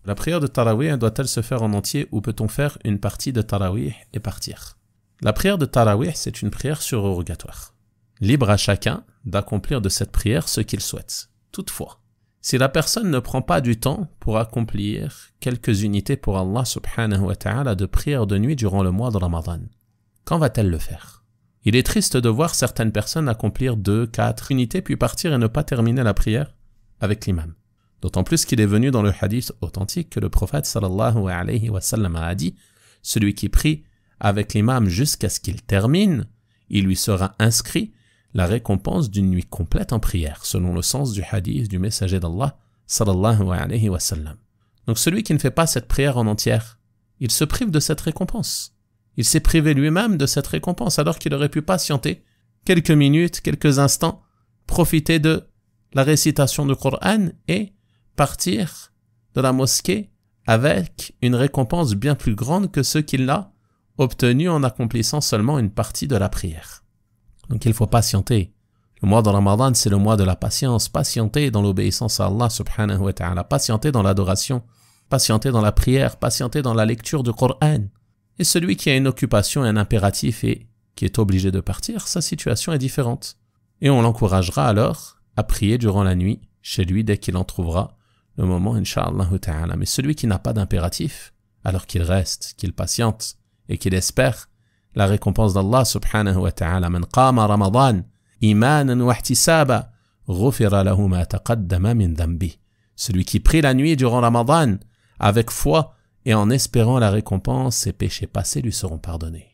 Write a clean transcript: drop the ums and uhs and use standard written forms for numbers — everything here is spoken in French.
La prière de Tarawih doit-elle se faire en entier ou peut-on faire une partie de Tarawih et partir? La prière de Tarawih, c'est une prière surogatoire. Libre à chacun d'accomplir de cette prière ce qu'il souhaite. Toutefois, si la personne ne prend pas du temps pour accomplir quelques unités pour Allah subhanahu wa ta'ala de prière de nuit durant le mois de Ramadan, quand va-t-elle le faire? Il est triste de voir certaines personnes accomplir 2, 4 unités puis partir et ne pas terminer la prière avec l'imam. D'autant plus qu'il est venu dans le hadith authentique que le prophète sallallahu alayhi wa sallam a dit « Celui qui prie avec l'imam jusqu'à ce qu'il termine, il lui sera inscrit la récompense d'une nuit complète en prière, selon le sens du hadith du messager d'Allah sallallahu alayhi wa sallam. » Donc celui qui ne fait pas cette prière en entière, il se prive de cette récompense. Il s'est privé lui-même de cette récompense alors qu'il aurait pu patienter quelques minutes, quelques instants, profiter de la récitation du Coran et partir de la mosquée avec une récompense bien plus grande que ce qu'il a obtenu en accomplissant seulement une partie de la prière. Donc il faut patienter. Le mois de Ramadan, c'est le mois de la patience. Patienter dans l'obéissance à Allah subhanahu wa ta'ala. Patienter dans l'adoration. Patienter dans la prière. Patienter dans la lecture du Coran. Et celui qui a une occupation et un impératif et qui est obligé de partir, sa situation est différente. Et on l'encouragera alors à prier durant la nuit chez lui dès qu'il en trouvera le moment, incha'Allah ta'ala. Mais celui qui n'a pas d'impératif, alors qu'il reste, qu'il patiente et qu'il espère la récompense d'Allah subhanahu wa ta'ala. Man qama Ramadan imanan wa ihtisaba ghufira lahu ma taqaddama min dhanbi. Celui qui prie la nuit durant Ramadan avec foi et en espérant la récompense, ses péchés passés lui seront pardonnés.